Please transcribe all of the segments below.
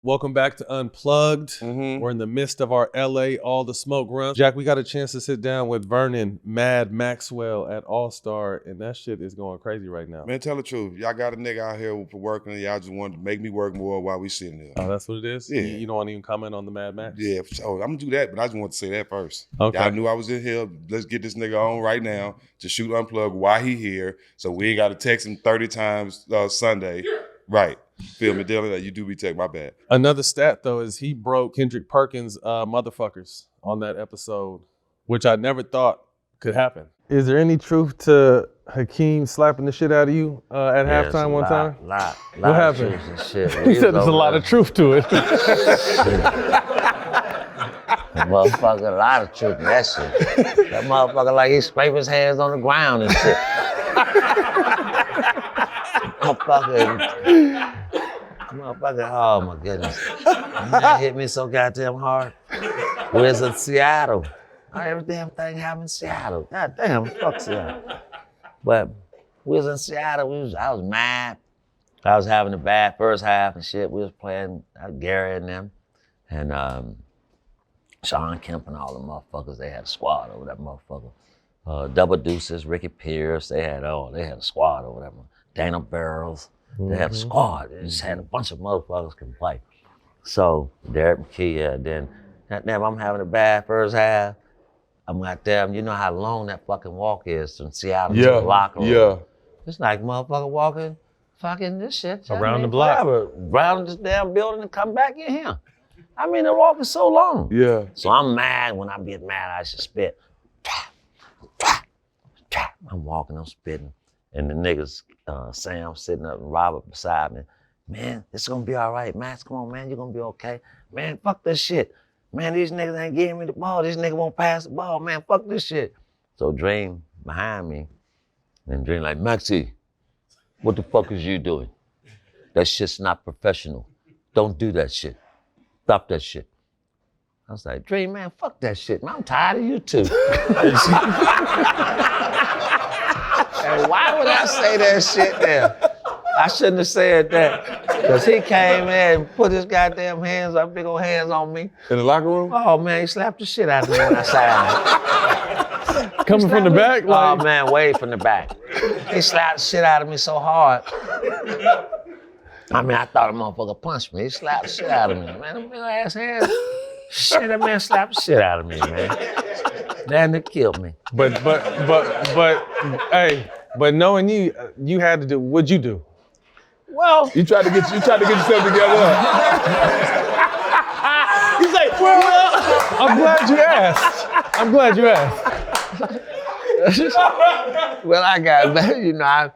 Welcome back to Unplugged. We're in the midst of our LA All the Smoke run. Jack, we got a chance to sit down with Vernon Maxwell at All-Star, and that shit is going crazy right now. Man, tell the truth. Y'all got a nigga out here for working, and y'all just wanted to make me work more while we sitting here. Oh, that's what it is? Yeah. You don't want to even comment on the Mad Max? Yeah, so I'm going to do that, but I just want to say that first. Okay. Y'all knew I was in here. Let's get this nigga on right now to shoot Unplugged while he here, so we ain't got to text him 30 times Sunday. Yeah. Right. Feel me, Dylan? You do be tech, my bad. Another stat, though, is he broke Kendrick Perkins' motherfuckers on that episode, which I never thought could happen. Is there any truth to Hakeem slapping the shit out of you at halftime one time? Lot what happened? Of truth and shit. He said there's a lot of truth to it. Motherfucker, a lot of truth in that shit. That motherfucker like he scrape his hands on the ground and shit. Motherfucker, oh my goodness. That hit me so goddamn hard. We was in Seattle. Every damn thing happened in Seattle. God damn, fuck Seattle. But we was in Seattle, I was mad. I was having a bad first half and shit. We was playing Gary and them. And Sean Kemp and all the motherfuckers, they had a squad over that motherfucker. Double Deuces, Ricky Pierce, they had a squad over that motherfucker. Dana Barrels, they had a squad. They just had a bunch of motherfuckers can play. So Derek McKee, then goddamn, I'm having a bad first half. I'm goddamn, you know how long that fucking walk is from Seattle to the locker room. Yeah. It's like motherfucker walking fucking this shit. Around the block. Around this damn building and come back in here. I mean, the walk is so long. Yeah. So I'm mad. When I get mad, I should spit. I'm walking, I'm spitting. And the niggas, Sam sitting up and Robert beside me. Man, it's gonna be all right, Max. Come on, man, you're gonna be okay. Man, fuck this shit. Man, these niggas ain't giving me the ball. This nigga won't pass the ball, man. Fuck this shit. So Dream behind me, and Dream like, Maxie, what the fuck is you doing? That shit's not professional. Don't do that shit. Stop that shit. I was like, Dream, man, fuck that shit, man. I'm tired of you too. And why would I say that shit there? I shouldn't have said that. Because he came in and put his goddamn hands, big old hands on me. In the locker room? Oh man, he slapped the shit out of me when I sat down. Coming from the back? Oh man, way from the back. He slapped the shit out of me so hard. I mean, I thought a motherfucker punched me. He slapped the shit out of me. Man, them big ass hands. Shit, that man slapped the shit out of me, man. Then it killed me. But hey, but knowing you had to do, what'd you do? Well, You tried to get yourself together. He's like, well, I'm glad you asked. Well, I got, you know,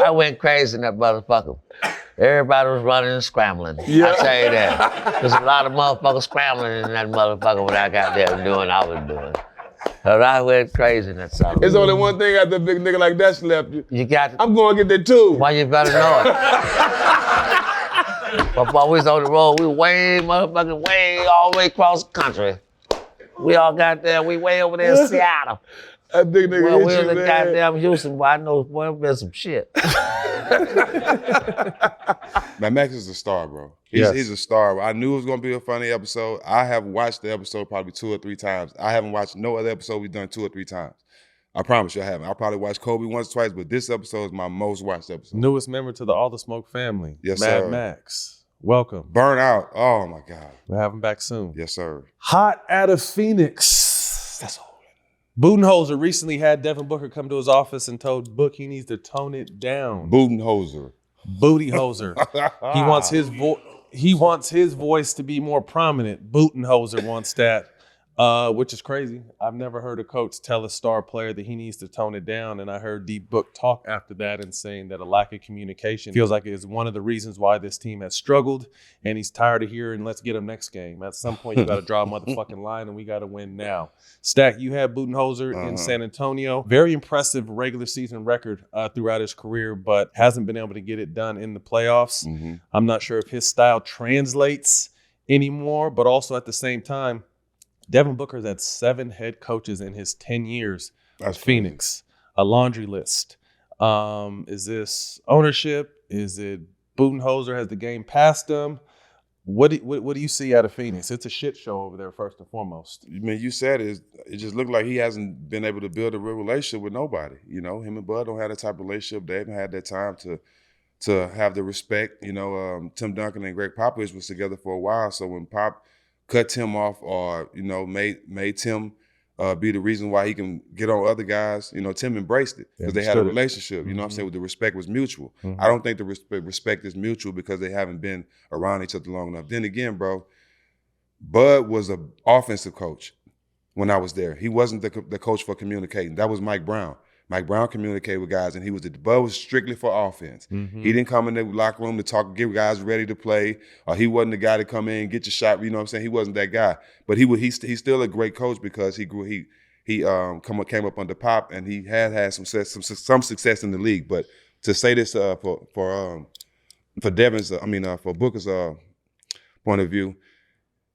I went crazy in that motherfucker. Everybody was running and scrambling. Yeah. I tell you that. There's a lot of motherfuckers scrambling in that motherfucker when I got there doing I was doing. But I went crazy in that song. There's only one thing after a big nigga like that slapped you. You got to. I'm going to get that too. Why you better know it? But while we was on the road, we way all the way across the country. We all got there, we way over there in Seattle. That big nigga Well, hit we you, was in man. goddamn Houston, boy. I know boy, there's some shit. Man, Max is a star, bro. Yes. He's a star. I knew it was going to be a funny episode. I have watched the episode probably 2 or 3 times. I haven't watched no other episode we've done 2 or 3 times. I promise you I haven't. I probably watched Kobe once, twice, but this episode is my most watched episode. Newest member to the All the Smoke family. Yes, Mad sir. Max. Welcome. Burn out. Oh, my God. We'll have him back soon. Yes, sir. Hot out of Phoenix. That's all. Budenholzer recently had Devin Booker come to his office and told Book he needs to tone it down. Budenholzer. Booty hoser. He wants his voice to be more prominent. Budenholzer wants that, which is crazy. I've never heard a coach tell a star player that he needs to tone it down, and I heard Deep Book talk after that and saying that a lack of communication feels like it is one of the reasons why this team has struggled, and he's tired of hearing, let's get him next game. At some point, you got to draw a motherfucking line, and we got to win now. Stak, you had Budenholzer in San Antonio. Very impressive regular season record throughout his career, but hasn't been able to get it done in the playoffs. I'm not sure if his style translates anymore, but also at the same time, Devin Booker's had 7 head coaches in his 10 years at Phoenix. A laundry list. Is this ownership? Is it Budenholzer? Has the game passed him? What do you see out of Phoenix? It's a shit show over there, first and foremost. I mean, you said it just looked like he hasn't been able to build a real relationship with nobody. You know, him and Bud don't have that type of relationship. They haven't had that time to have the respect. You know, Tim Duncan and Greg Popovich was together for a while. So when Pop cut Tim off or, you know, made Tim be the reason why he can get on other guys, you know, Tim embraced it because they had a relationship. You know what I'm saying? The respect was mutual. I don't think the respect is mutual because they haven't been around each other long enough. Then again, bro, Bud was an offensive coach when I was there. He wasn't the coach for communicating. That was Mike Brown. Mike Brown communicated with guys, and Bud was strictly for offense. He didn't come in the locker room to talk, get guys ready to play, or he wasn't the guy to come in and get your shot. You know what I'm saying? He wasn't that guy. But he's still a great coach because he came up under Pop, and he had some success in the league. But to say this for Devin's, for Booker's point of view,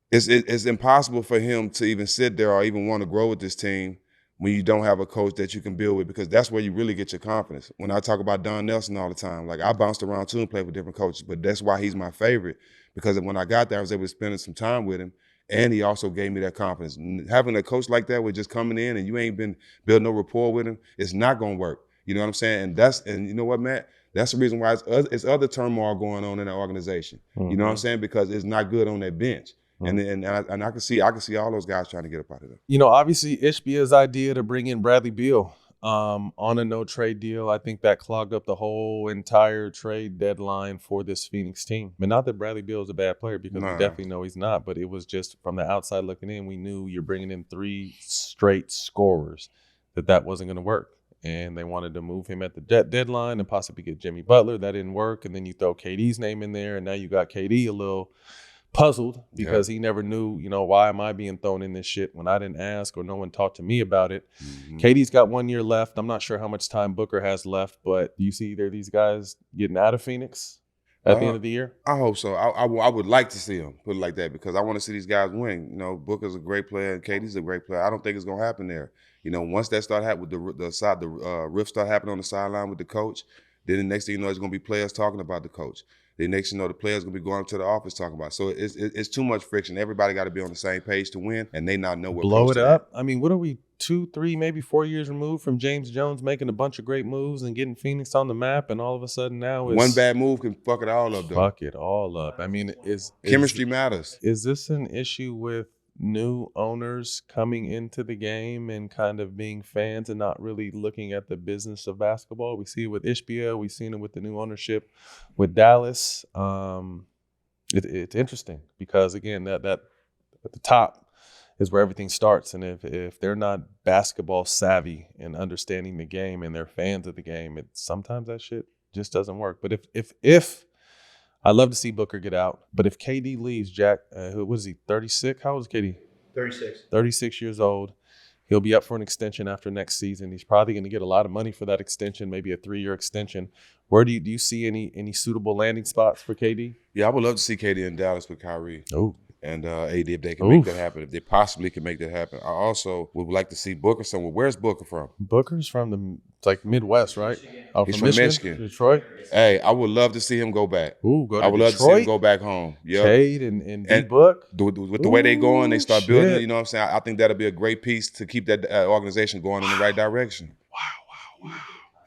it's impossible for him to even sit there or even want to grow with this team when you don't have a coach that you can build with, because that's where you really get your confidence. When I talk about Don Nelson all the time, like I bounced around too and played with different coaches, but that's why he's my favorite, because when I got there, I was able to spend some time with him, and he also gave me that confidence. Having a coach like that with just coming in and you ain't been building no rapport with him, it's not gonna work. You know what I'm saying? And you know what, Matt? That's the reason why it's other turmoil going on in that organization. You know what I'm saying? Because it's not good on that bench. And I can see all those guys trying to get up out of there. You know, obviously Ishbia's idea to bring in Bradley Beal on a no trade deal, I think that clogged up the whole entire trade deadline for this Phoenix team. But not that Bradley Beal is a bad player, because we definitely know he's not. But it was just from the outside looking in, we knew you're bringing in 3 straight scorers, that wasn't going to work. And they wanted to move him at the deadline and possibly get Jimmy Butler. That didn't work. And then you throw KD's name in there, and now you got KD a little puzzled because he never knew, you know, why am I being thrown in this shit when I didn't ask or no one talked to me about it. KD's got 1 year left. I'm not sure how much time Booker has left, but do you see either of these guys getting out of Phoenix at the end of the year? I hope so. I would like to see them, put it like that, because I want to see these guys win. You know, Booker's a great player and KD's a great player. I don't think it's gonna happen there. You know, once that start happening with the rift start happening on the sideline with the coach, then the next thing you know, there's gonna be players talking about the coach. The next thing you know, the players gonna be going up to the office talking about it. So it's too much friction. Everybody got to be on the same page to win, and they not know what. Blow it up. I mean, what are we, 2, 3, maybe 4 years removed from James Jones making a bunch of great moves and getting Phoenix on the map, and all of a sudden now it's one bad move can fuck it all up, though. Fuck it all up. I mean, chemistry matters. Is this an issue with new owners coming into the game and kind of being fans and not really looking at the business of basketball? We see it with Ishbia. We've seen it with the new ownership with Dallas. It's interesting because, again, that at the top is where everything starts. And if they're not basketball savvy and understanding the game and they're fans of the game, sometimes that shit just doesn't work. But if I'd love to see Booker get out, but if KD leaves, Jack, what is he, 36? How old is KD? 36. 36 years old. He'll be up for an extension after next season. He's probably going to get a lot of money for that extension, maybe a 3-year extension. Where do you see any suitable landing spots for KD? Yeah, I would love to see KD in Dallas with Kyrie. Oh. And AD, if they can make that happen, if they possibly can make that happen. I also would like to see Booker somewhere. Where's Booker from? Booker's from the Midwest, right? Oh, He's from Michigan. Detroit. Hey, I would love to see him go back. Ooh, go to Detroit. I would love to see him go back home. Yeah, Cade and D-Book. With the way they going, they start building. You know what I'm saying? I think that'll be a great piece to keep that organization going in the right direction. Wow.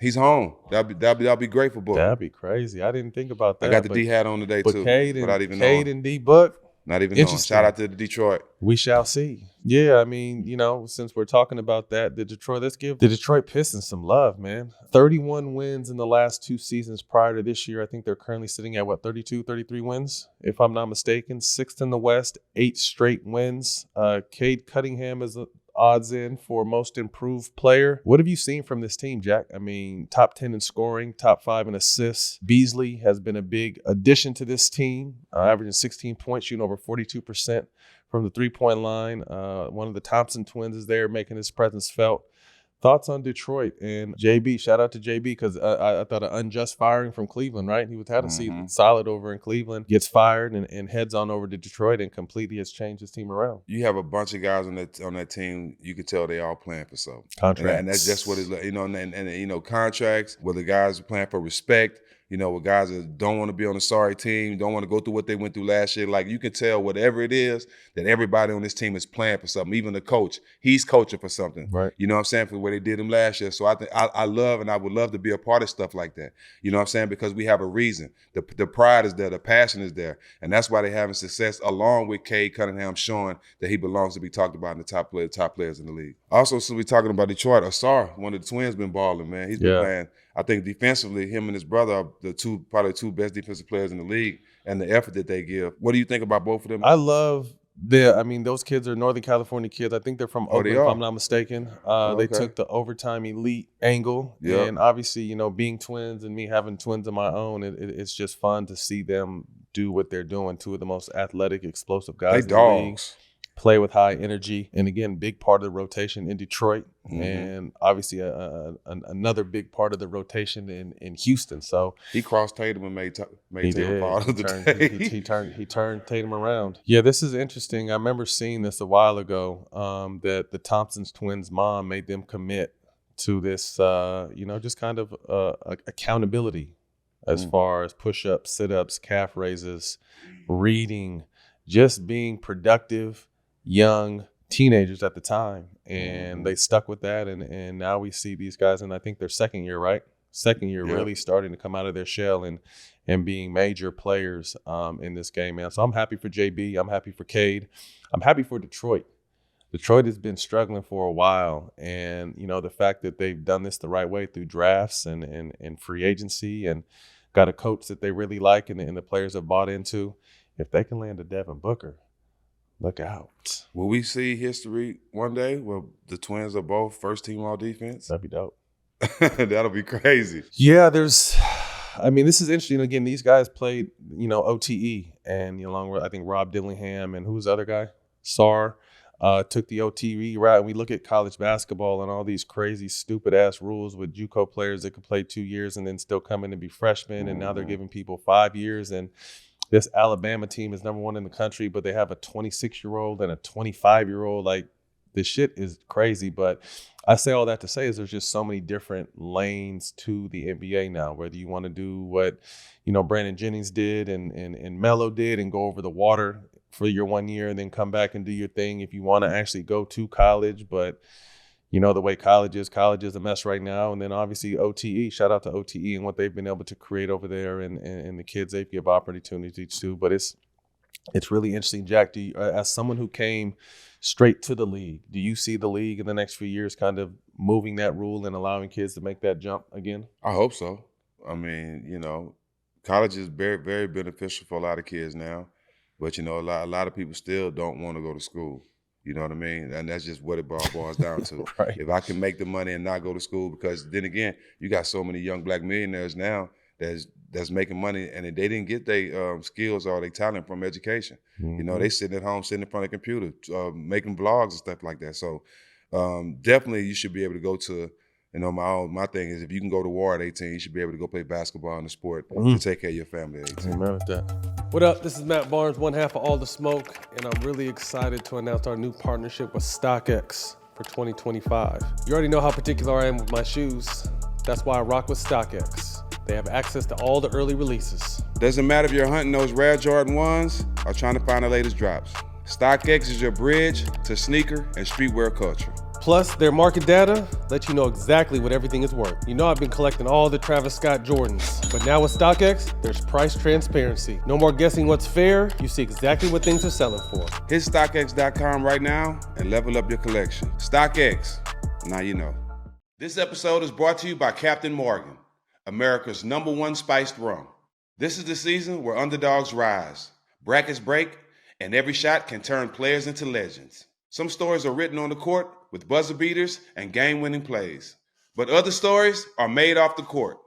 He's home. That'll be great for Booker. That'd be crazy. I didn't think about that. I got the D hat on today too. Cade and D-Book. Not even knowing. Shout out to Detroit. We shall see. Yeah, I mean, you know, since we're talking about that, let's give the Detroit Pistons some love, man. 31 wins in the last 2 seasons prior to this year. I think they're currently sitting at, 32, 33 wins, if I'm not mistaken. 6th in the West, 8 straight wins. Cade Cunningham is odds in for most improved player. What have you seen from this team, Jack? I mean, top 10 in scoring, top 5 in assists. Beasley has been a big addition to this team, averaging 16 points, shooting over 42% from the three-point line. One of the Thompson twins is there making his presence felt. Thoughts on Detroit and JB? Shout out to JB because I thought an unjust firing from Cleveland, right? He was had a season solid over in Cleveland, gets fired and heads on over to Detroit and completely has changed his team around. You have a bunch of guys on that team. You can tell they all playing for something. Contracts, and that's just what it's like, you know. And you know, contracts where the guys are playing for respect. You know, with guys that don't want to be on a sorry team, don't want to go through what they went through last year. Like, you can tell whatever it is that everybody on this team is playing for something. Even the coach, he's coaching for something. Right. You know what I'm saying? For what they did him last year. So I think I love and I would love to be a part of stuff like that. You know what I'm saying? Because we have a reason. The pride is there. The passion is there. And that's why they're having success, along with Cade Cunningham showing that he belongs to be talked about in the top players in the league. Also, since we're talking about Detroit, Asar, one of the twins, been balling, man. He's been playing. I think defensively, him and his brother are probably the two best defensive players in the league, and the effort that they give. What do you think about both of them? I love those kids are Northern California kids. I think they're from Oakland, if I'm not mistaken. They took the overtime elite angle. Yep. And obviously, you know, being twins and me having twins of my own, it's just fun to see them do what they're doing. Two of the most athletic, explosive guys in the league. Play with high energy. And again, big part of the rotation in Detroit. Mm-hmm. And obviously another big part of the rotation in Houston. So he crossed Tatum and made Tatum part of the day. He turned Tatum around. Yeah, this is interesting. I remember seeing this a while ago, that the Thompson's twins' mom made them commit to this, just kind of accountability as far as push-ups, sit-ups, calf raises, reading, just being productive young teenagers at the time, and they stuck with that, and now we see these guys, and I think their second year really starting to come out of their shell and being major players in this game, man. So I'm happy for JB, I'm happy for Cade, I'm happy for Detroit. Detroit has been struggling for a while, and you know, the fact that they've done this the right way through drafts and free agency, and got a coach that they really like, and the players have bought into. If they can land a Devin Booker, look out. Will we see history one day where the twins are both first team all defense? That'd be dope. That'll be crazy. Yeah, this is interesting. Again, these guys played, OTE, and along with, I think, Rob Dillingham and who's the other guy? Sar took the OTE route. And we look at college basketball and all these crazy, stupid-ass rules with JUCO players that could play 2 years and then still come in and be freshmen, and now they're giving people 5 years. And this Alabama team is #1 in the country, but they have a 26-year-old and a 25-year-old. Like, this shit is crazy. But I say all that to say is there's just so many different lanes to the NBA now, whether you want to do what, Brandon Jennings did and Melo did and go over the water for your 1 year and then come back and do your thing. If you want to actually go to college, but the way college is a mess right now. And then obviously OTE, shout out to OTE and what they've been able to create over there and the kids they've give opportunities to. But it's really interesting. Jack, as someone who came straight to the league, do you see the league in the next few years kind of moving that rule and allowing kids to make that jump again? I hope so. I mean, college is very, very beneficial for a lot of kids now. But, a lot of people still don't want to go to school. You know what I mean? And that's just what it boils down to. Right. If I can make the money and not go to school, because then again, you got so many young black millionaires now that's making money, and they didn't get their skills or their talent from education. Mm-hmm. They sitting at home, sitting in front of a computer, making vlogs and stuff like that. So definitely you should be able to go to, my thing is if you can go to war at 18, you should be able to go play basketball in the sport to take care of your family at 18. Amen with that. What up? This is Matt Barnes, one half of All the Smoke, and I'm really excited to announce our new partnership with StockX for 2025. You already know how particular I am with my shoes. That's why I rock with StockX. They have access to all the early releases. Doesn't matter if you're hunting those rare Jordan 1s or trying to find the latest drops. StockX is your bridge to sneaker and streetwear culture. Plus, their market data lets you know exactly what everything is worth. I've been collecting all the Travis Scott Jordans, but now with StockX, there's price transparency. No more guessing what's fair. You see exactly what things are selling for. Hit StockX.com right now and level up your collection. StockX, now you know. This episode is brought to you by Captain Morgan, America's #1 spiced rum. This is the season where underdogs rise, brackets break, and every shot can turn players into legends. Some stories are written on the court with buzzer beaters and game-winning plays. But other stories are made off the court,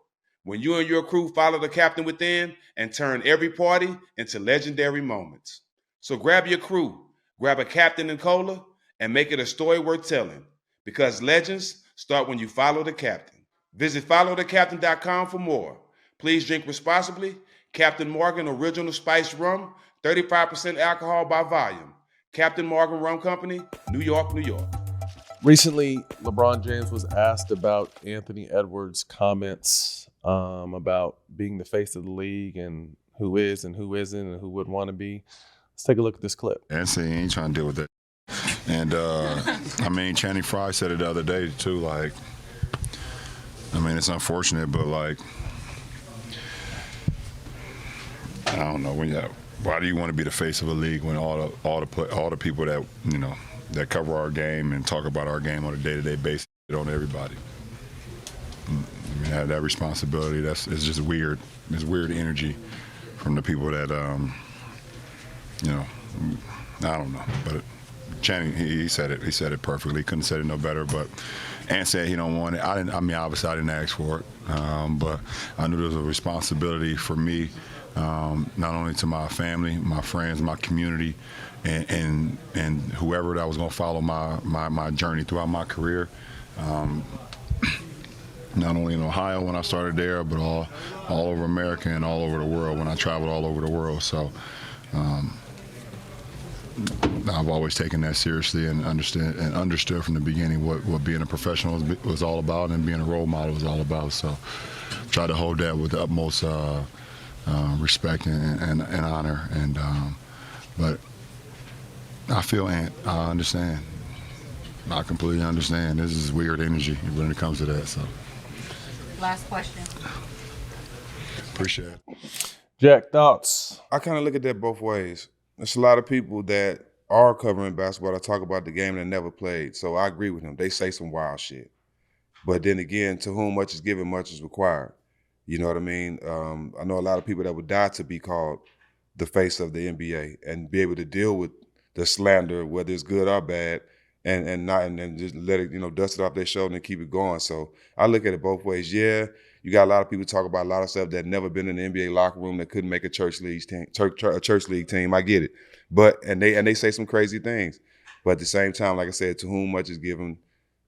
when you and your crew follow the captain within and turn every party into legendary moments. So grab your crew, grab a captain and cola, and make it a story worth telling, because legends start when you follow the captain. Visit followthecaptain.com for more. Please drink responsibly. Captain Morgan Original Spiced Rum, 35% alcohol by volume. Captain Morgan Rum Company, New York, New York. Recently, LeBron James was asked about Anthony Edwards' comments about being the face of the league and who is and who isn't and who would want to be. Let's take a look at this clip. And see, he ain't trying to deal with that. And, I mean, Channing Frye said it the other day, too, like, I mean, it's unfortunate, but, like, I don't know, why do you want to be the face of a league when all the people that, you know, that cover our game and talk about our game on a day-to-day basis on everybody? I mean, that responsibility, it's just weird. It's weird energy from the people that, you know, I don't know. But Channing, he said it. He said it perfectly. Couldn't have said it no better. But Ant said he don't want it. I mean, obviously, I didn't ask for it. But I knew there was a responsibility for me, not only to my family, my friends, my community, and whoever that was going to follow my journey throughout my career. Not only in Ohio when I started there, but all over America and all over the world when I traveled all over the world. So I've always taken that seriously and understood from the beginning what being a professional was all about and being a role model was all about. So try to hold that with the utmost respect and honor. And but I feel Ant. I understand. I completely understand. This is weird energy when it comes to that. So. Last question. Appreciate it. Jack, thoughts? I kind of look at that both ways. There's a lot of people that are covering basketball that talk about the game that never played. So I agree with them. They say some wild shit. But then again, to whom much is given, much is required. You know what I mean? I know a lot of people that would die to be called the face of the NBA and be able to deal with the slander, whether it's good or bad, and just let it, you know, dust it off their shoulder and keep it going. So I look at it both ways. Yeah, you got a lot of people talk about a lot of stuff that never been in the NBA locker room that couldn't make a church league team. I get it, but and they say some crazy things. But at the same time, like I said, to whom much is given,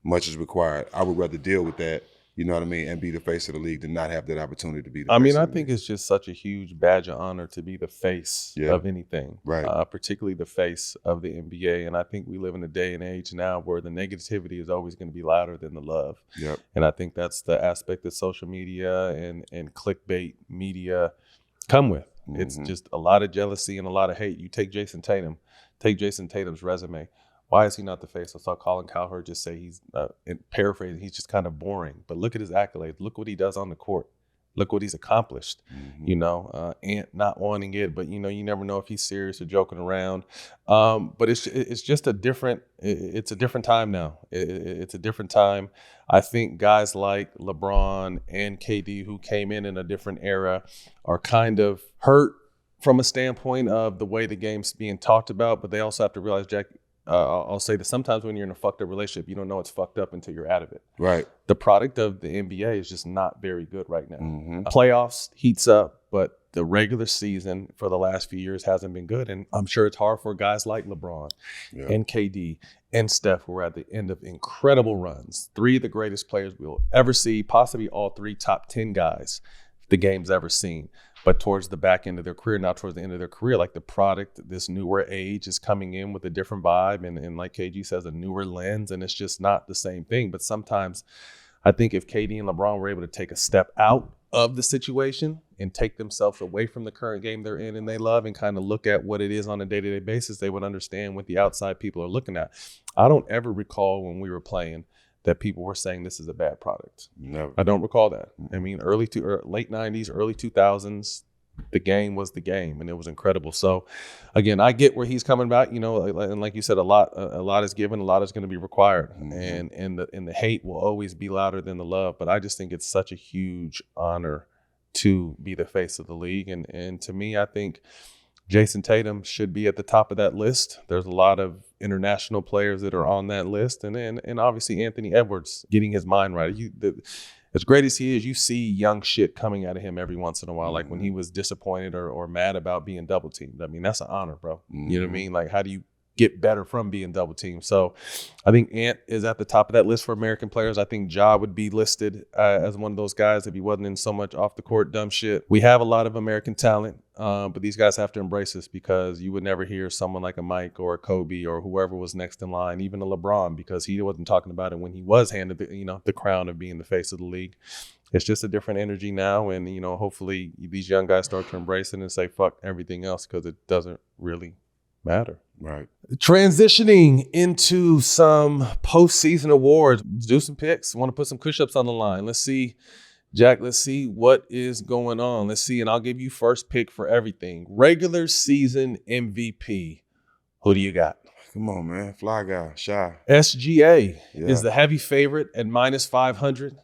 much is required. I would rather deal with that, you know what I mean, and be the face of the league than not have that opportunity to be the face I of the think league. it's just such a huge badge of honor to be the face of anything, Right. Particularly the face of the NBA. And I think we live in a day and age now where the negativity is always going to be louder than the love. Yep. And I think that's the aspect that social media and clickbait media come with. Mm-hmm. It's just a lot of jealousy and a lot of hate. You take Jason Tatum's resume. Why is he not the face? I saw Colin Cowherd just say he's, paraphrasing, he's just kind of boring. But look at his accolades. Look what he does on the court. Look what he's accomplished. Mm-hmm. You know, Ant not wanting it, but, you know, you never know if he's serious or joking around. But it's just a different time now. It's a different time. I think guys like LeBron and KD who came in a different era are kind of hurt from a standpoint of the way the game's being talked about. But they also have to realize, Jack, I'll say that sometimes when you're in a fucked up relationship, you don't know it's fucked up until you're out of it. Right. The product of the NBA is just not very good right now. Mm-hmm. Playoffs heats up, but the regular season for the last few years hasn't been good. And I'm sure it's hard for guys like LeBron and KD and Steph, who are at the end of incredible runs. 3 of the greatest players we'll ever see, possibly all 3 top 10 guys the game's ever seen. But towards the back end of their career, not towards the end of their career, like the product, this newer age is coming in with a different vibe and like KG says, a newer lens, and it's just not the same thing. But sometimes I think if KD and LeBron were able to take a step out of the situation and take themselves away from the current game they're in and they love and kind of look at what it is on a day-to-day basis, they would understand what the outside people are looking at. I don't ever recall when we were playing that people were saying this is a bad product. Never. I don't recall that. I mean, late 90s, early 2000s, the game was the game, and it was incredible. So, again, I get where he's coming about. You know, and like you said, a lot is given, a lot is going to be required, and the hate will always be louder than the love. But I just think it's such a huge honor to be the face of the league, and to me, I think Jason Tatum should be at the top of that list. There's a lot of international players that are on that list, and obviously Anthony Edwards getting his mind right. As great as he is, you see young shit coming out of him every once in a while, like when he was disappointed or mad about being double teamed. I mean, that's an honor, bro. You know what I mean? Like, how do you get better from being double teamed? So I think Ant is at the top of that list for American players. I think Ja would be listed as one of those guys if he wasn't in so much off the court dumb shit. We have a lot of American talent, but these guys have to embrace this, because you would never hear someone like a Mike or a Kobe or whoever was next in line, even a LeBron, because he wasn't talking about it when he was handed the crown of being the face of the league. It's just a different energy now, and hopefully these young guys start to embrace it and say fuck everything else because it doesn't really matter. Right. Transitioning into some postseason awards. Let's do some picks. Want to put some push-ups on the line. Let's see, Jack. Let's see what is going on. Let's see, and I'll give you first pick for everything. Regular season MVP. Who do you got? Come on, man. Fly guy, Shy. SGA Yeah. is the heavy favorite at -500.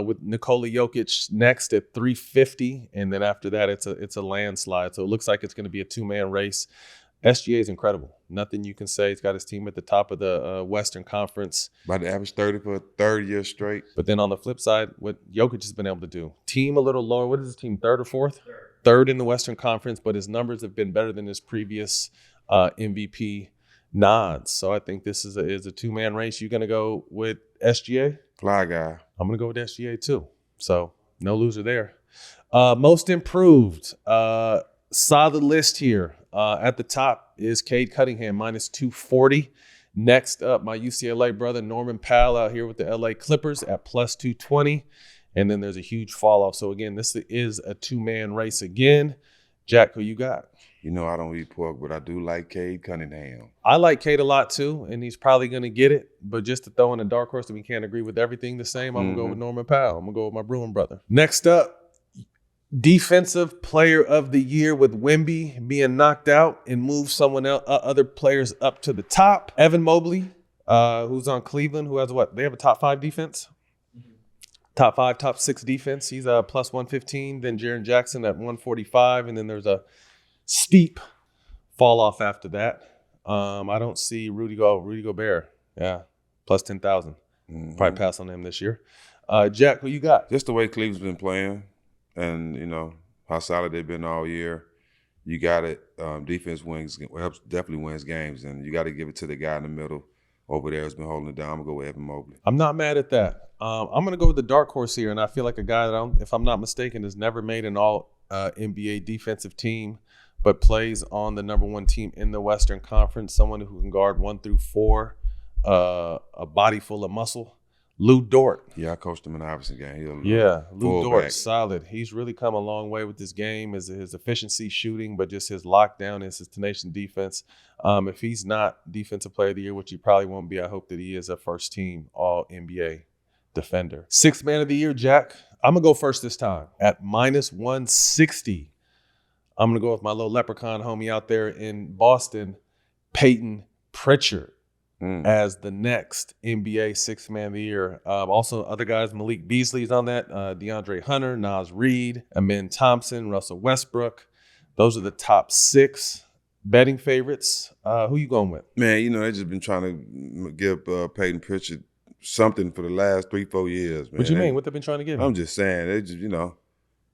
With Nikola Jokic next at 350, and then after that, it's a landslide. So it looks like it's going to be a two-man race. SGA is incredible. Nothing you can say. He's got his team at the top of the Western Conference. About to average 30 for a third year straight. But then on the flip side, what Jokic has been able to do, team a little lower. What is his team? Third or fourth? Third in the Western Conference, but his numbers have been better than his previous MVP nods. So I think this is a two-man race. You going to go with SGA? Fly guy. I'm going to go with SGA too. So no loser there. Most improved. Solid list here. At the top is Cade Cunningham, -240. Next up, my UCLA brother, Norman Powell, out here with the LA Clippers at +220. And then there's a huge fall off. So again, this is a two-man race again. Jack, who you got? You know I don't eat pork, but I do like Cade Cunningham. I like Cade a lot too, and he's probably going to get it. But just to throw in a dark horse that we can't agree with everything the same, I'm going to go with Norman Powell. I'm going to go with my Bruin brother. Next up, Defensive Player of the Year with Wemby being knocked out and moved someone else, other players up to the top. Evan Mobley, who's on Cleveland, who has what? They have a top 5 defense? Top 5, top 6 defense. He's a +115. Then Jaren Jackson at 145. And then there's a steep fall off after that. I don't see Rudy Gobert. Yeah, +10,000. Probably pass on him this year. Jack, who you got? Just the way Cleveland's been playing and, how solid they've been all year. You got it. Defense helps definitely wins games, and you got to give it to the guy in the middle over there who's been holding it down. I'm going to go with Evan Mobley. I'm not mad at that. I'm going to go with the dark horse here, and I feel like a guy that, if I'm not mistaken, has never made an all-NBA defensive team, but plays on the number 1 team in the Western Conference, someone who can guard 1 through 4, a body full of muscle. Lou Dort. Yeah, I coached him in the Iverson game. Lou Dort, solid. He's really come a long way with this game, his efficiency shooting, but just his lockdown and his tenacious defense. If he's not Defensive Player of the Year, which he probably won't be, I hope that he is a first-team All-NBA defender. 6th Man of the Year, Jack. I'm going to go first this time at -160. I'm going to go with my little leprechaun homie out there in Boston, Peyton Pritchard, as the next NBA 6th Man of the Year. Also, other guys, Malik Beasley's on that, DeAndre Hunter, Naz Reid, Amin Thompson, Russell Westbrook. Those are the top 6 betting favorites. Who you going with? Man, they've just been trying to give Peyton Pritchard something for the last 3-4 years, man. What you mean? What they've been trying to give him? I'm just saying, they just,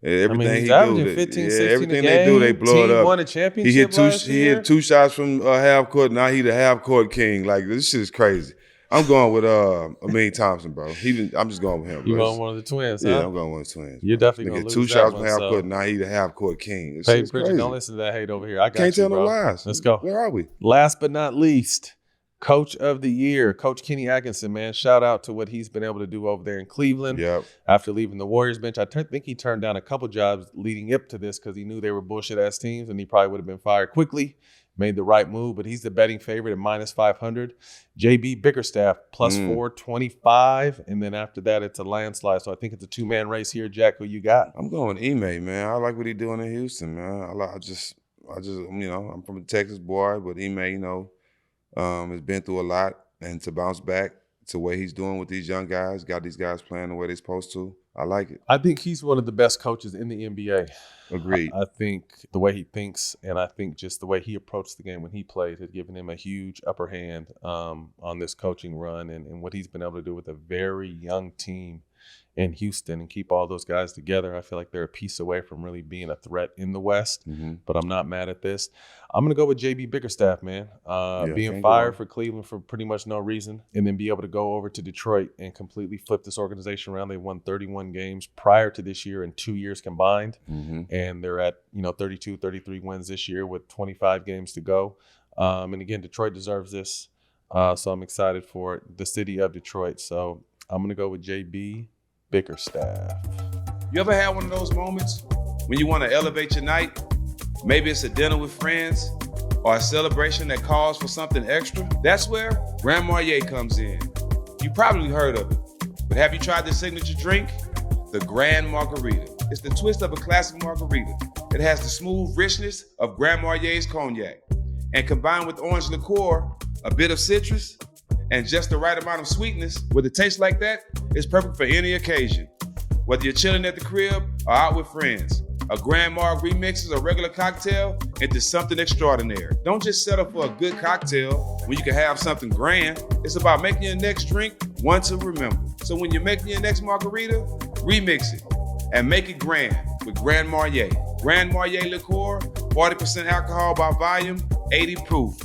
everything he's he averaging do, 15, 16 everything a they game. do, they blow Team it up. won a championship last He year. hit 2 shots from half court. Now he the half court king. Like, this shit is crazy. I'm going with Amin Thompson, bro. I'm just going with him. You bro. going one of the twins, Yeah, huh? I'm going with the twins. You're definitely Nigga, going to 2 lose shots that from one, half so. court. Now he the half court king. This Peyton shit's Pritchard, crazy. don't listen to that hate over here. I got Can't you, tell bro. no lies. Let's go. Where are we? Last but not least, Coach of the Year, Coach Kenny Atkinson, man. Shout out to what he's been able to do over there in Cleveland. Yep. After leaving the Warriors bench. I think he turned down a couple jobs leading up to this because he knew they were bullshit-ass teams, and he probably would have been fired quickly. Made the right move, but he's the betting favorite at -500. JB Bickerstaff, +425. And then after that, it's a landslide. So I think it's a 2-man race here. Jack, who you got? I'm going Ime, man. I like what he's doing in Houston, man. I just, I'm from a Texas boy, but Ime, has been through a lot, and to bounce back to what he's doing with these young guys, got these guys playing the way they're supposed to. I like it. I think he's one of the best coaches in the NBA. Agreed. I think the way he thinks, and I think just the way he approached the game when he played has given him a huge upper hand on this coaching run, and what he's been able to do with a very young team in Houston and keep all those guys together. I feel like they're a piece away from really being a threat in the West, but I'm not mad at this. I'm going to go with JB Bickerstaff, man. Being fired for Cleveland for pretty much no reason, and then be able to go over to Detroit and completely flip this organization around. They won 31 games prior to this year in 2 years combined, and they're at 32, 33 wins this year with 25 games to go. And again, Detroit deserves this, so I'm excited for it. The city of Detroit. So I'm going to go with JB Bickerstaff. You ever had one of those moments when you want to elevate your night? Maybe it's a dinner with friends or a celebration that calls for something extra. That's where Grand Marnier comes in. You probably heard of it, but have you tried the signature drink? The Grand Margarita. It's the twist of a classic margarita. It has the smooth richness of Grand Marnier's cognac. And combined with orange liqueur, a bit of citrus, and just the right amount of sweetness, with a taste like that, it's perfect for any occasion. Whether you're chilling at the crib or out with friends, a Grand Marg remixes a regular cocktail into something extraordinary. Don't just settle for a good cocktail when you can have something grand. It's about making your next drink one to remember. So when you're making your next margarita, remix it and make it grand with Grand Marnier. Grand Marnier liqueur, 40% alcohol by volume, 80 proof.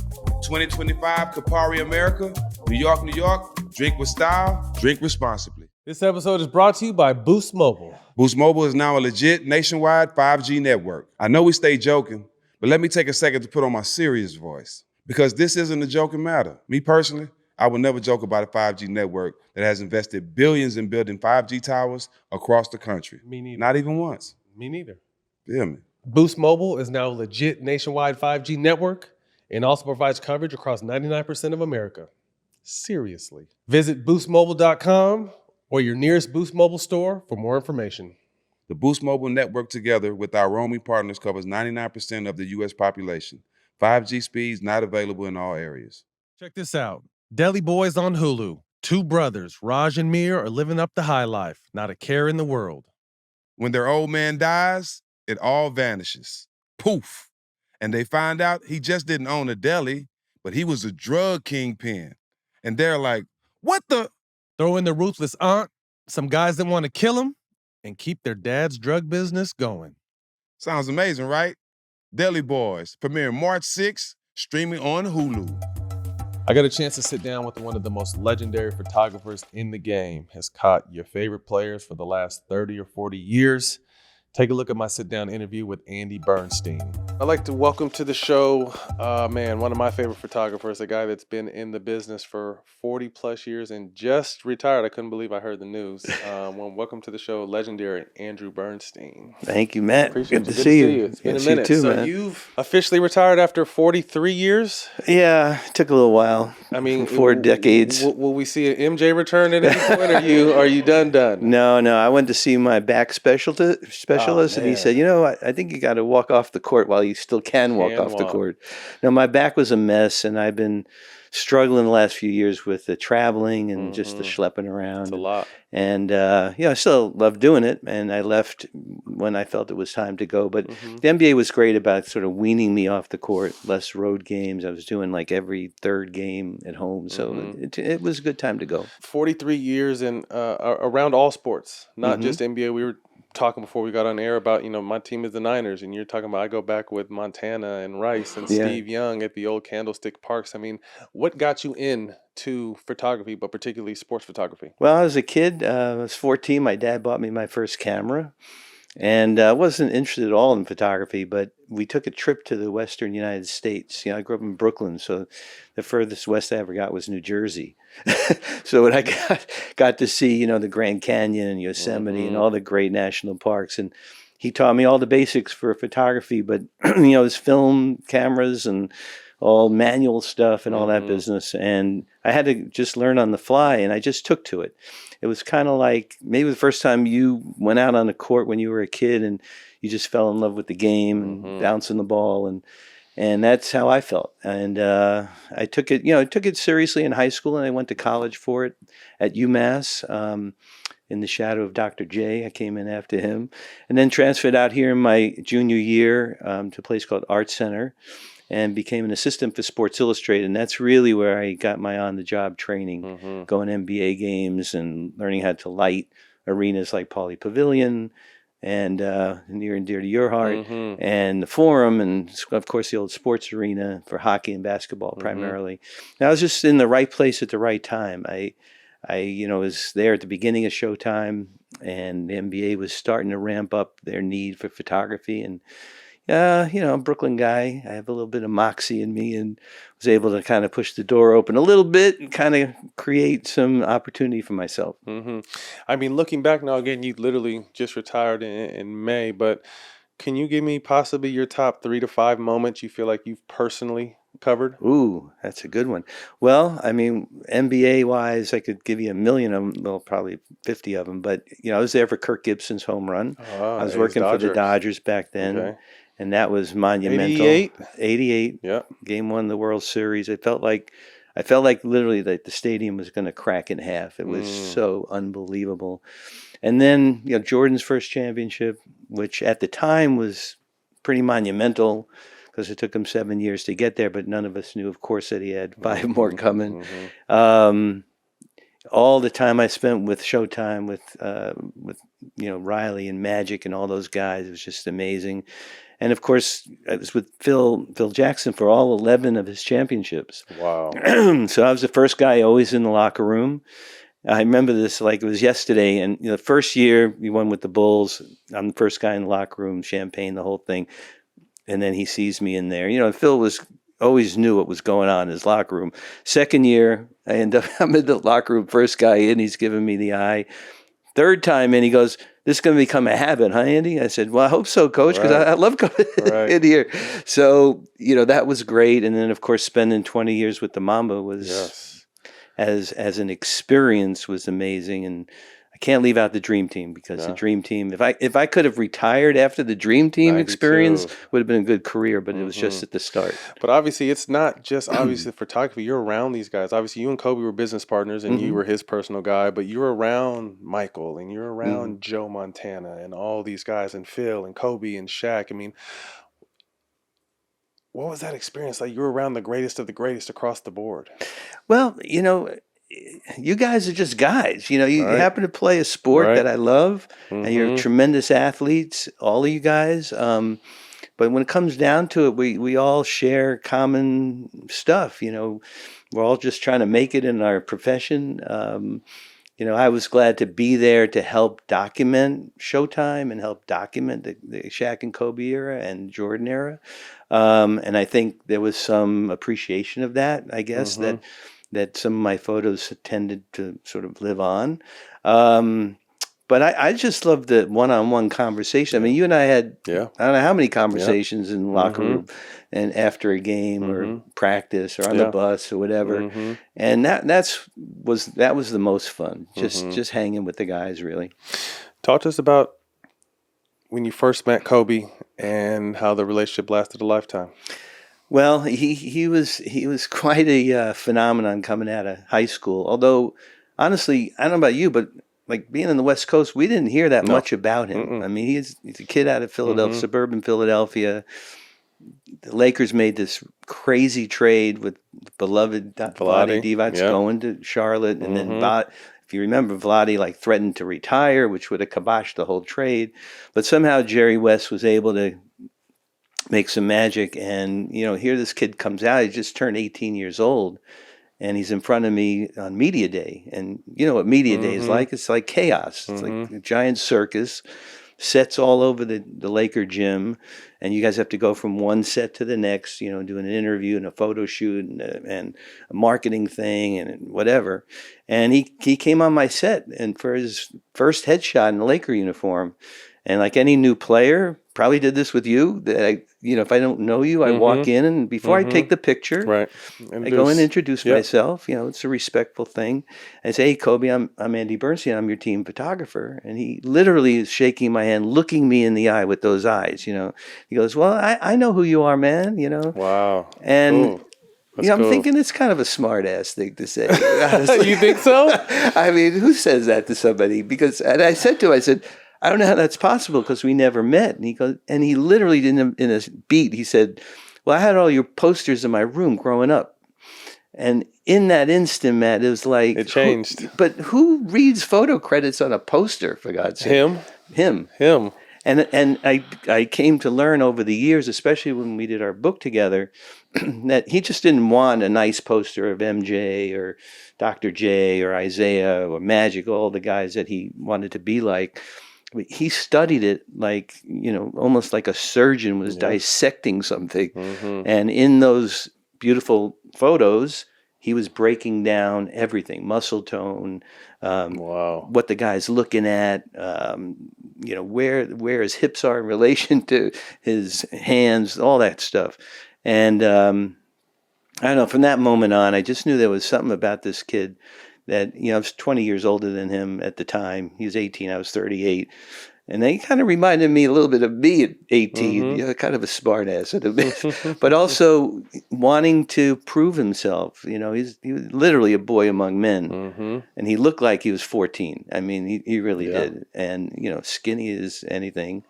2025 Campari America, New York, New York. Drink with style, drink responsibly. This episode is brought to you by Boost Mobile. Boost Mobile is now a legit nationwide 5G network. I know we stay joking, but let me take a second to put on my serious voice. Because this isn't a joking matter. Me personally, I would never joke about a 5G network that has invested billions in building 5G towers across the country. Me neither. Not even once. Me neither. Feel me? Boost Mobile is now a legit nationwide 5G network and also provides coverage across 99% of America. Seriously. Visit boostmobile.com or your nearest Boost Mobile store for more information. The Boost Mobile network, together with our roaming partners, covers 99% of the U.S. population. 5G speeds not available in all areas. Check this out. Deli Boys on Hulu. Two brothers, Raj and Mir, are living up the high life. Not a care in the world. When their old man dies, it all vanishes. Poof. And they find out he just didn't own a deli, but he was a drug kingpin. And they're like, what the? Throw in the ruthless aunt, some guys that want to kill him, and keep their dad's drug business going. Sounds amazing, right? Deli Boys, premiering March 6th, streaming on Hulu. I got a chance to sit down with one of the most legendary photographers in the game. Has caught your favorite players for the last 30 or 40 years. Take a look at my sit-down interview with Andy Bernstein. I'd like to welcome to the show, one of my favorite photographers, a guy that's been in the business for 40 plus years and just retired. I couldn't believe I heard the news. Welcome to the show, legendary Andrew Bernstein. Thank you, Matt. Appreciate Good to see you. It's been Good a to see you minute. too, So man. you've officially retired after 43 years? Yeah, it took a little while. I mean, 4 decades. Will we see an MJ return at any point? Or are you done? No. I went to see my back specialist, and he said, I think you got to walk off the court while you still can walk off the court. No, my back was a mess, and I've been struggling the last few years with the traveling and just the schlepping around. It's a lot. And, I still love doing it, and I left when I felt it was time to go. But the NBA was great about sort of weaning me off the court, less road games. I was doing like every third game at home, so it was a good time to go. 43 years and around all sports, not just NBA. We were talking before we got on air about, my team is the Niners, and you're talking about I go back with Montana and Rice and Steve Young at the old Candlestick Parks. I mean, what got you into photography, but particularly sports photography? Well, as a kid, I was 14. My dad bought me my first camera, and I wasn't interested at all in photography, but we took a trip to the western United States. I grew up in Brooklyn, so the furthest west I ever got was New Jersey. So when I got to see, the Grand Canyon and Yosemite and all the great national parks, and he taught me all the basics for photography, but, his film cameras and all manual stuff and all that business. And I had to just learn on the fly, and I just took to it. It was kind of like maybe the first time you went out on the court when you were a kid and you just fell in love with the game and bouncing the ball, and that's how I felt. And I took it seriously in high school, and I went to college for it at UMass in the shadow of Dr. J. I came in after him, and then transferred out here in my junior year to a place called Art Center, and became an assistant for Sports Illustrated. And that's really where I got my on-the-job training, going to NBA games and learning how to light arenas like Pauley Pavilion and near and dear to your heart, and the Forum, and of course the old sports arena for hockey and basketball primarily. And I was just in the right place at the right time. I was there at the beginning of Showtime, and the NBA was starting to ramp up their need for photography, and I'm a Brooklyn guy. I have a little bit of moxie in me and was able to kind of push the door open a little bit and kind of create some opportunity for myself. Mm-hmm. I mean, looking back now, again, you literally just retired in May, but can you give me possibly your top 3 to 5 moments you feel like you've personally covered? Ooh, that's a good one. Well, I mean, NBA wise, I could give you a million of them, well, probably 50 of them. But, I was there for Kirk Gibson's home run. I was working for the Dodgers back then. Okay. And that was monumental. 88. Yeah. Game 1 of the World Series. I felt like literally that the stadium was going to crack in half. It was so unbelievable. And then, Jordan's first championship, which at the time was pretty monumental because it took him 7 years to get there, but none of us knew, of course, that he had 5 more coming. All the time I spent with Showtime, with Riley and Magic and all those guys, it was just amazing. And of course, I was with Phil Jackson for all 11 of his championships. Wow. So I was the first guy always in the locker room. I remember this like it was yesterday. And the first year we won with the Bulls, I'm the first guy in the locker room, champagne, the whole thing. And then he sees me in there. Phil always knew what was going on in his locker room. Second year, I'm in the locker room, first guy in, he's giving me the eye. Third time in, he goes, "This is going to become a habit, huh, Andy?" I said, "Well, I hope so, Coach, because I love coming in here." So, that was great. And then, of course, spending 20 years with the Mamba was, as an experience, was amazing. And I can't leave out the Dream Team because the Dream Team, if I could have retired after the Dream Team 92. experience, would have been a good career, but it was just at the start. But obviously, it's not just obviously photography. You're around these guys. Obviously, you and Kobe were business partners, and you were his personal guy. But you're around Michael, and you're around Joe Montana, and all these guys, and Phil, and Kobe, and Shaq. I mean, what was that experience like? You were around the greatest of the greatest across the board. Well, you guys are just guys. You happen to play a sport that I love, and you're tremendous athletes, all of you guys. But when it comes down to it, we all share common stuff. We're all just trying to make it in our profession. I was glad to be there to help document Showtime and help document the Shaq and Kobe era and Jordan era. And I think there was some appreciation of that, I guess, that some of my photos tended to sort of live on. But I just love the one-on-one conversation. I mean, you and I had, I don't know how many conversations in the locker room and after a game or practice or on the bus or whatever. And that was the most fun, just hanging with the guys, really. Talk to us about when you first met Kobe and how the relationship lasted a lifetime. Well, he was quite a phenomenon coming out of high school. Although, honestly, I don't know about you, but like being in the West Coast, we didn't hear that much about him. I mean, he's a kid out of Philadelphia, suburban Philadelphia. The Lakers made this crazy trade with beloved Vlade Divac going to Charlotte, and then if you remember, Vlade threatened to retire, which would have kiboshed the whole trade. But somehow Jerry West was able to make some magic, and here this kid comes out. He just turned 18 years old, and he's in front of me on media day. And you know what media day is like? It's like chaos. It's like a giant circus, sets all over the Laker gym, and you guys have to go from one set to the next, doing an interview and a photo shoot and a marketing thing and whatever. And he came on my set and for his first headshot in the Laker uniform. And like any new player, probably did this with you, that if I don't know you, I walk in, and before I take the picture, I go and introduce myself. It's a respectful thing. I say, "Hey, Kobe, I'm Andy Bernstein. I'm your team photographer." And he literally is shaking my hand, looking me in the eye with those eyes. He goes, "Well, I know who you are, man." Wow. And I'm cool. thinking it's kind of a smart ass thing to say. You think so? I mean, who says that to somebody? And I said to him, I said, "I don't know how that's possible because we never met." And he goes, and he literally didn't, in a beat, he said, "Well, I had all your posters in my room growing up." And in that instant, Matt, it was like, it changed. But who reads photo credits on a poster, for God's sake? Him. And I came to learn over the years, especially when we did our book together, that he just didn't want a nice poster of MJ or Dr. J or Isaiah or Magic, all the guys that he wanted to be like. he studied it like, almost like a surgeon was dissecting something. And in those beautiful photos, he was breaking down everything, muscle tone, what the guy's looking at, where his hips are in relation to his hands, all that stuff. And I don't know, from that moment on, I just knew there was something about this kid that, I was 20 years older than him at the time. He was 18, I was 38. And they kind of reminded me a little bit of me at 18, kind of a smart ass at a bit, but also wanting to prove himself. He was literally a boy among men, and he looked like he was 14. I mean, he really did. And, skinny as anything.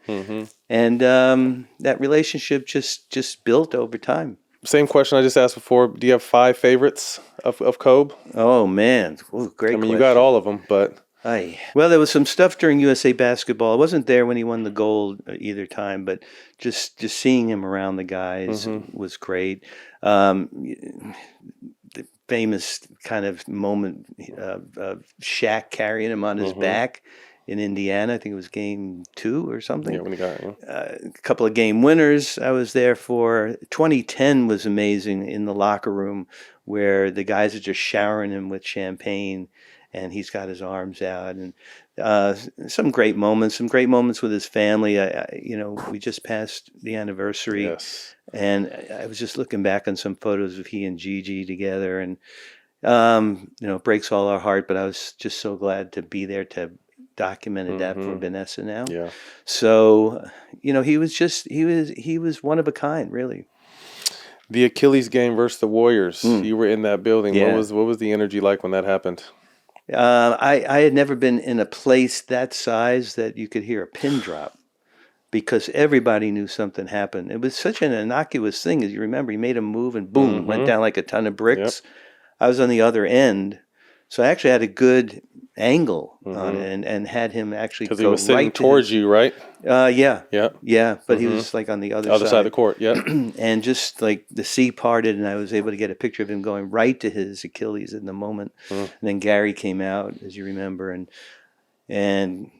And that relationship just built over time. Same question I just asked before. Do you have 5 favorites of Kobe? Oh, man. Ooh, great question. You got all of them, but... Well, there was some stuff during USA Basketball. I wasn't there when he won the gold either time, but just seeing him around the guys was great. The famous kind of moment of Shaq carrying him on his back in Indiana. I think it was game 2 or something. Yeah, when he got a couple of game winners I was there for. 2010 was amazing in the locker room where the guys are just showering him with champagne and he's got his arms out, and some great moments with his family. We just passed the anniversary, and I was just looking back on some photos of he and Gigi together, and it breaks all our heart, but I was just so glad to be there to document that for Vanessa now. Yeah. So, he was one of a kind, really. The Achilles game versus the Warriors. You were in that building. Yeah. What was the energy like when that happened? I had never been in a place that size that you could hear a pin drop because everybody knew something happened. It was such an innocuous thing. As you remember, he made a move and boom, went down like a ton of bricks. Yep. I was on the other end. So I actually had a good angle on it and had him actually go right because he was sitting towards you, right? Yeah. Yeah. But he was like on the other side of the court, yeah. And just like the sea parted, and I was able to get a picture of him going right to his Achilles in the moment. And then Gary came out, as you remember, and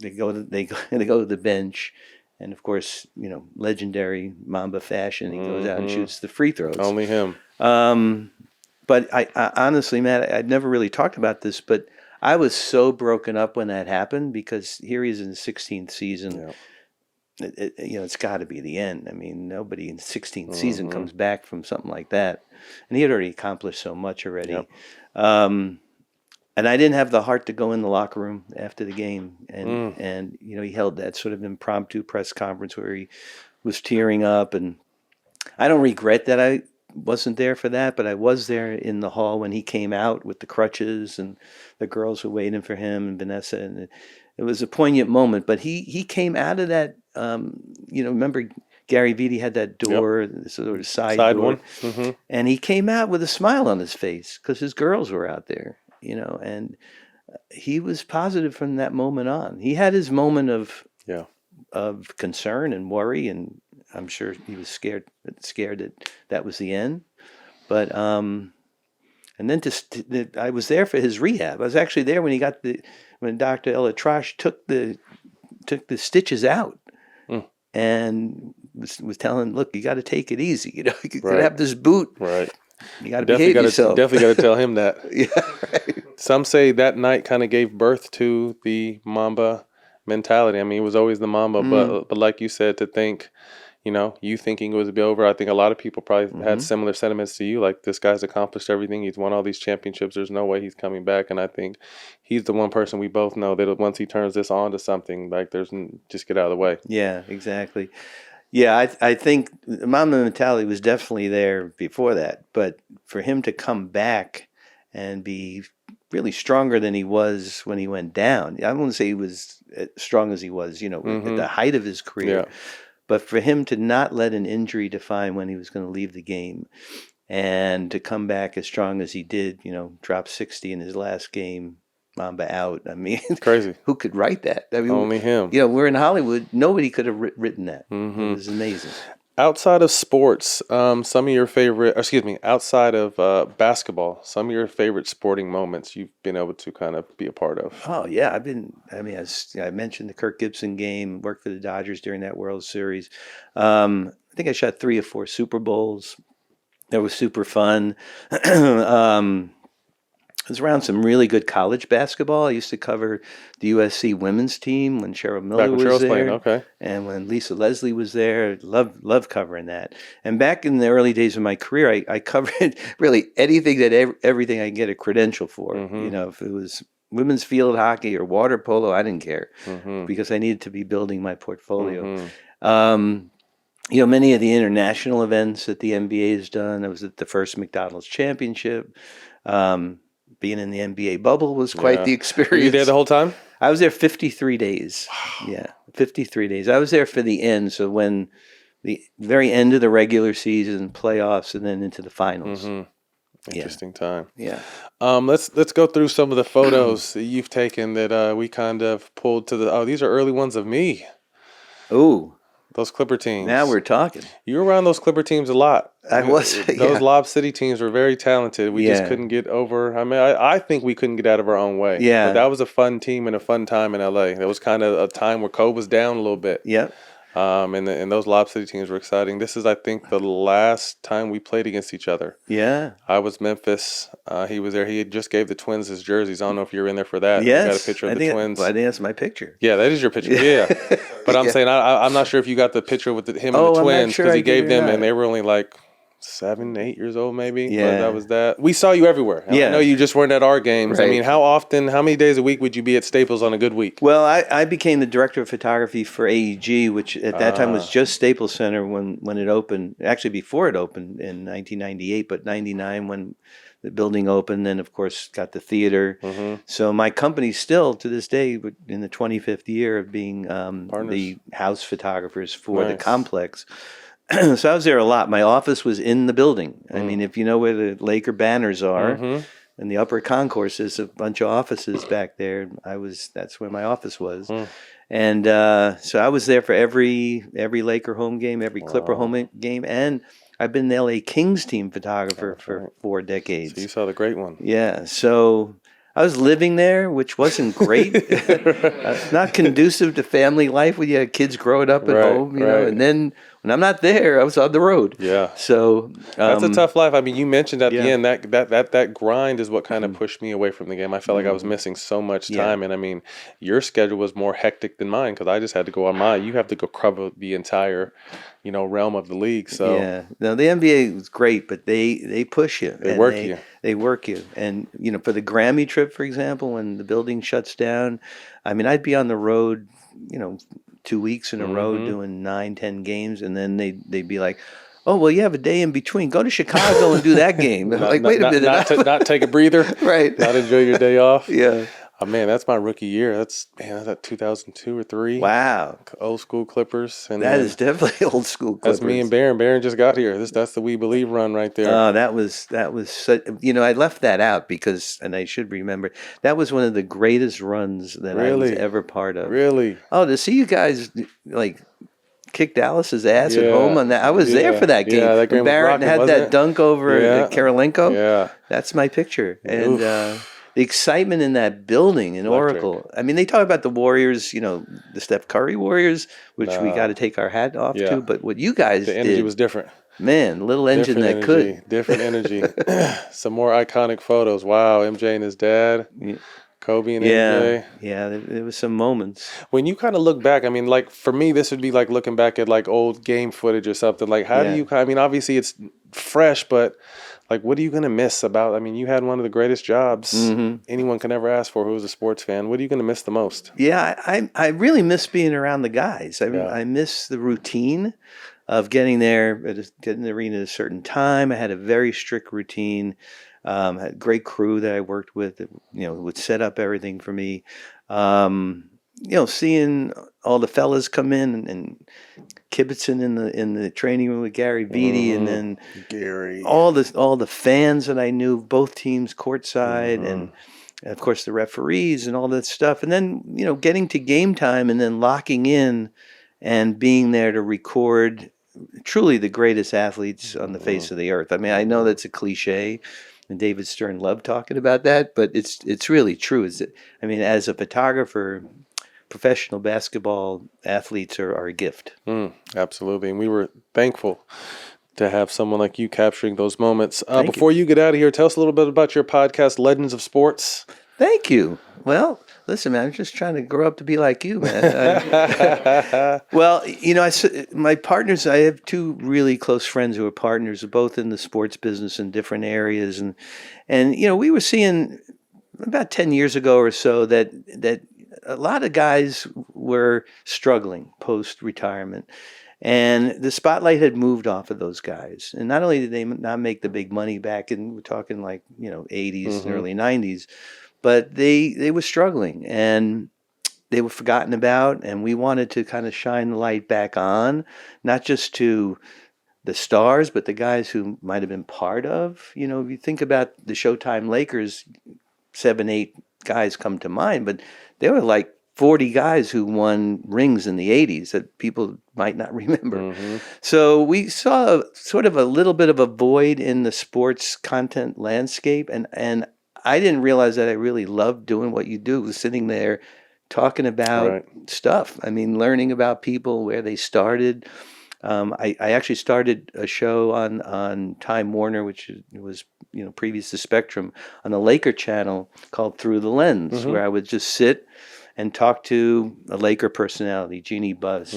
they go to the bench, and of course, legendary Mamba fashion, he goes out and shoots the free throws. Only him. But I honestly, Matt, I'd never really talked about this, but I was so broken up when that happened because here he's in the 16th season. Yeah. It's got to be the end. I mean, nobody in the 16th season comes back from something like that. And he had already accomplished so much already. Yep. And I didn't have the heart to go in the locker room after the game. And he held that sort of impromptu press conference where he was tearing up. And I don't regret that I wasn't there for that, but I was there in the hall when he came out with the crutches and the girls were waiting for him and Vanessa, and it was a poignant moment. But he came out of that. Remember Gary Vitti had that door, sort of side door, one, and he came out with a smile on his face because his girls were out there, and he was positive from that moment on. He had his moment of concern and worry, and I'm sure he was scared that was the end. But and then I was there for his rehab. I was actually there when when Dr. Elatrash took the stitches out and was telling, look, you got to take it easy. You got to have this boot. Right. You got to behave yourself. Definitely got to tell him that. Yeah. Right. Some say that night kind of gave birth to the Mamba mentality. I mean, it was always the Mamba, but like you said, to think, you thinking it was to be over. I think a lot of people probably had similar sentiments to you. Like, this guy's accomplished everything. He's won all these championships. There's no way he's coming back. And I think he's the one person we both know that once he turns this on to something, like, just get out of the way. Yeah, exactly. Yeah, I think the Mamba mentality was definitely there before that. But for him to come back and be really stronger than he was when he went down, I wouldn't say he was as strong as he was, at the height of his career. Yeah. But for him to not let an injury define when he was going to leave the game and to come back as strong as he did, drop 60 in his last game, Mamba out. I mean, it's crazy. Who could write that? I mean, only him. We're in Hollywood. Nobody could have written that. It was amazing. Outside of sports, some of your favorite, outside of basketball, some of your favorite sporting moments you've been able to kind of be a part of. Oh yeah, as I mentioned the Kirk Gibson game, worked for the Dodgers during that World Series. I think I shot 3 or 4 Super Bowls. That was super fun. I was around some really good college basketball. I used to cover the USC women's team when Cheryl Miller Back when was Cheryl's there, playing, okay. and when Lisa Leslie was there. Loved covering that. And back in the early days of my career, I covered really anything everything I could get a credential for. Mhm. You know, if it was women's field hockey or water polo, I didn't care Mhm. because I needed to be building my portfolio. Mhm. You know, many of the international events that the NBA has done. I was at the first McDonald's championship. Being in the NBA bubble was quite Yeah. the Were experience. you there the whole time? I was there 53 days. Yeah, 53 days. I was there for the end, so when the very end of the regular season, playoffs, and then into the finals. Mhm. Interesting time. Yeah. Let's go through some of the photos that you've taken that we kind of pulled to the. Oh, these are early ones of me. Ooh, Those Clipper teams. now we're talking. You were around those Clipper teams a lot. I was, Those yeah. Lob City teams were very talented. We just Yeah. couldn't get over. I mean, I think we couldn't get out of our own way. Yeah. But that was a fun team and a fun time in LA. That was kind of a time where Kobe was down a little bit. Yep. And those Lob City teams were exciting. This is, I think, the last time we played against each other. Yeah. I was Memphis. He was there. He had just gave the Twins his jerseys. I don't know if you were in there for that. Yes. We got a picture of I the think, Twins. well, I think that's my picture. Yeah, that is your picture. Yeah. But I'm Yeah. saying I'm not sure if you got the picture with him Oh, and the I'm not Twins sure because I he did gave or them not. and they were only like 7, 8 years old maybe. But Yeah. that was that. We saw you everywhere. And Yeah. I know you just weren't at our games. I Right. mean, how many days a week would you be at Staples on a good week? Well, I became the director of photography for AEG, which at that time was just Staples Center when it opened. Actually, before it opened in 1998, but 99 when the building opened. Then, of course, got the theater. Mhm. So my company still, to this day, in the 25th year of being the house photographers for the Nice. complex. So I was there a lot. My office was in the building. I mean, if you know where the Laker banners are, in the upper concourse, there's a bunch of offices back there. That's where my office was. And so I was there for every Laker home game, every Clipper home game, and I've been the LA Kings team photographer for 4 decades. So you saw the great one. Yeah, so I was living there, which wasn't great. Not conducive to family life when you have kids growing up at Right, home, you know. right. And then when I'm not there, I was on the road. Yeah. So That's a tough life. I mean, you mentioned at the yeah. end that grind is what kind of pushed me away from the game. I felt like I was missing so much Yeah. time, and I mean, your schedule was more hectic than mine because I just had to go on mine. You have to go cover the entire, realm of the league. So yeah, no, the NBA was great, but they push you. They and work you. They work you, and for the Grammy trip, for example, when the building shuts down, I mean, I'd be on the road, 2 weeks in a row doing 9-10 games, and then they'd be like, "Oh, well, you have a day in between. Go to Chicago and do that game." I'm like, wait a minute, not take a breather, right? not enjoy your day off. Yeah. Oh man, that's my rookie year. That's 2002 or 3. Wow, Old school Clippers, and that then is definitely old school Clippers. that's me and Baron. Baron just got here. That's the We Believe run right there. Oh, that was such, I left that out because, and I should remember, that was one of the greatest runs that I was Really? ever part of. Really? Oh, to see you guys kick Dallas's ass at Yeah. home on that. I was there Yeah. for that game. Yeah, that game When was Barrett rocking, had wasn't that it? dunk over Yeah. Karolinko. Yeah. That's my picture. And Oof. the excitement in that building in Electric. Oracle. I mean, they talk about the Warriors, the Steph Curry Warriors, which we No. got to take our hat off Yeah. to. But what you guys The energy did, was different. man, little engine Different that energy. could. Different energy. Some more iconic photos. Wow, MJ and his dad. Yeah. Kobe and Yeah, MJ. yeah, there was some moments. When you kind of look back, I mean, like for me, this would be like looking back at like old game footage or something. Like, how do Yeah. you? I mean, obviously it's fresh, but like, what are you gonna miss about? I mean, you had one of the greatest jobs anyone can ever ask for who was a sports fan. What are you gonna miss the most? Yeah, I really miss being around the guys. I miss the routine of getting there, getting the arena at a certain time. I had a very strict routine. Had a great crew that I worked with that, would set up everything for me. Seeing all the fellas come in and kibitzing in the training room with Gary Vitti, and then Gary, all the fans that I knew, both teams courtside, and of course the referees and all that stuff. And then getting to game time and then locking in and being there to record truly the greatest athletes on the face of the earth. I mean, I know that's a cliche, and David Stern loved talking about that, but it's really true. I mean, as a photographer, professional basketball athletes are a gift. Absolutely. And we were thankful to have someone like you capturing those moments. Thank Before you get out of here, tell us a little bit about your podcast, Legends of Sports. Thank you. Well, listen, man, I'm just trying to grow up to be like you, man. Well, you know, my partners, I have two really close friends who are partners, both in the sports business in different areas. And you know, we were seeing about 10 years ago or so that a lot of guys were struggling post-retirement. And the spotlight had moved off of those guys. And not only did they not make the big money back in, we're talking like, you know, 80s and early 90s, but they were struggling and they were forgotten about. And we wanted to kind of shine the light back on, not just to the stars, but the guys who might have been part of, you know, if you think about the Showtime Lakers, 7, 8 guys come to mind, but there were like 40 guys who won rings in the 80s that people might not remember. So we saw sort of a little bit of a void in the sports content landscape. And I didn't realize that I really loved doing what you do, sitting there talking about stuff. I mean, learning about people, where they started. I actually started a show on Time Warner, which was, you know, previous to Spectrum, on the Laker channel called Through the Lens, where I would just sit and talk to a Laker personality, Jeannie Buss,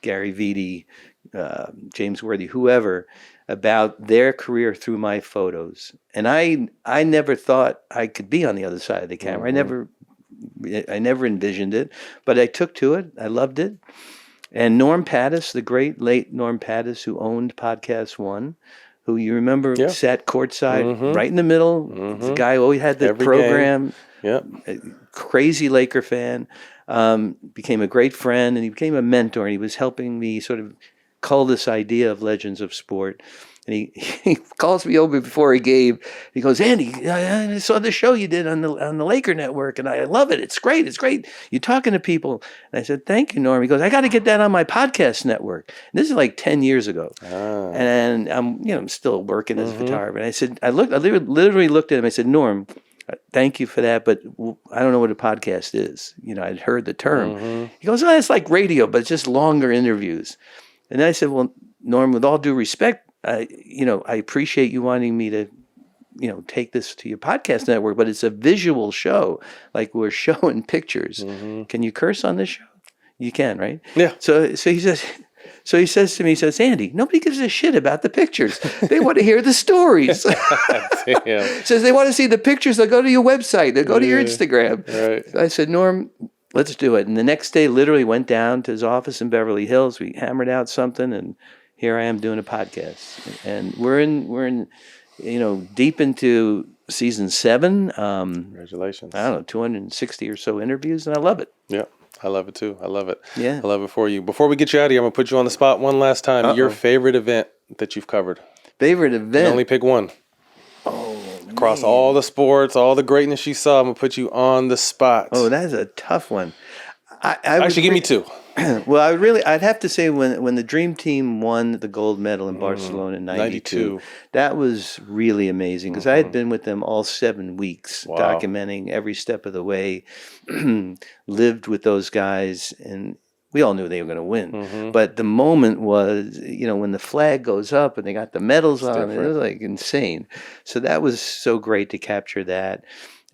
Gary Vitti, James Worthy, whoever, about their career through my photos. And I never thought I could be on the other side of the camera. I never envisioned it, but I took to it. I loved it. And Norm Pattis, the great late Norm Pattis, who owned Podcast One, who you remember sat courtside right in the middle. The guy who always had the program. A crazy Laker fan, became a great friend, and he became a mentor. And he was helping me sort of cull this idea of Legends of Sport. And he calls me over before a game. He goes, "Andy, I saw the show you did on the Laker Network, and I love it. It's great. It's great. You're talking to people." And I said, "Thank you, Norm." He goes, "I got to get that on my podcast network." And this is like 10 years ago, and I'm still working as a photographer. And I said, I literally looked at him. I said, "Norm, thank you for that, but I don't know what a podcast is." You know, I'd heard the term. He goes, "Oh, it's like radio, but it's just longer interviews." And I said, "Well, Norm, with all due respect, I appreciate you wanting me to, take this to your podcast network, but it's a visual show. Like, we're showing pictures. Can you curse on this show?" You can, right? Yeah. So he says. So he says to me, "Andy, nobody gives a shit about the pictures. They want to hear the stories." Says they want to see the pictures. They'll go to your website. They'll go to your Instagram. Right. So I said, "Norm, let's do it." And the next day, literally went down to his office in Beverly Hills. We hammered out something, and here I am doing a podcast. And we're in, deep into season 7. Congratulations. I don't know, 260 or so interviews, and I love it. Yeah. I love it too. I love it. Yeah. I love it for you. Before we get you out of here, I'm going to put you on the spot one last time. Your favorite event that you've covered? Favorite event? You can only pick one. Oh, Across all the sports, all the greatness you saw, I'm going to put you on the spot. Oh, that's a tough one. Actually, give me 2. Well, I'd have to say when the Dream Team won the gold medal in Barcelona in 92, that was really amazing, because I had been with them all 7 weeks, documenting every step of the way, lived with those guys, and we all knew they were going to win. But the moment was, when the flag goes up and they got the medals on, it was like insane. So that was so great to capture that.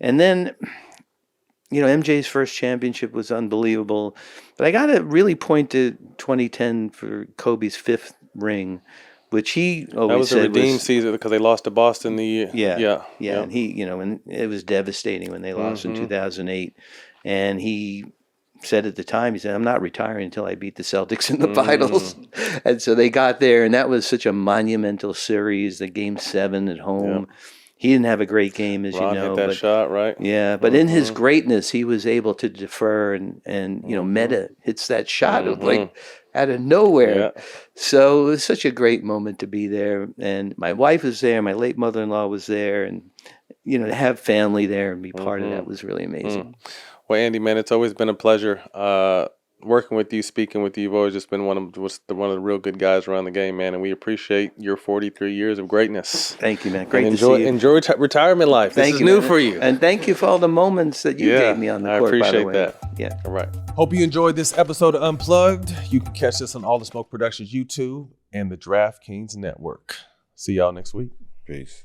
And then, MJ's first championship was unbelievable. But I got to really point to 2010 for Kobe's 5th ring, which he always said that was a redeemed season, because they lost to Boston the year. Yeah. And he, and it was devastating when they lost in 2008. And he said at the time, he said, "I'm not retiring until I beat the Celtics in the finals." And so they got there, and that was such a monumental series, the Game 7 at home. He didn't have a great game, as Ron you know. Hit that shot, right? Yeah, but in his greatness, he was able to defer, and Meta hits that shot like out of nowhere. Yeah. So it was such a great moment to be there. And my wife was there, my late mother-in-law was there, and to have family there and be part of that was really amazing. Well, Andy, man, it's always been a pleasure. working with you, speaking with you. You've always just been one of the real good guys around the game, man. And we appreciate your 43 years of greatness. Thank you, man. Great And to see you. enjoy retirement life. Thank This you, is new man. for you. And thank you for all the moments that you gave me on the court, by the way. I appreciate that. Yeah. All right. Hope you enjoyed this episode of Unplugged. You can catch this on All the Smoke Productions YouTube and the DraftKings Network. See y'all next week. Peace.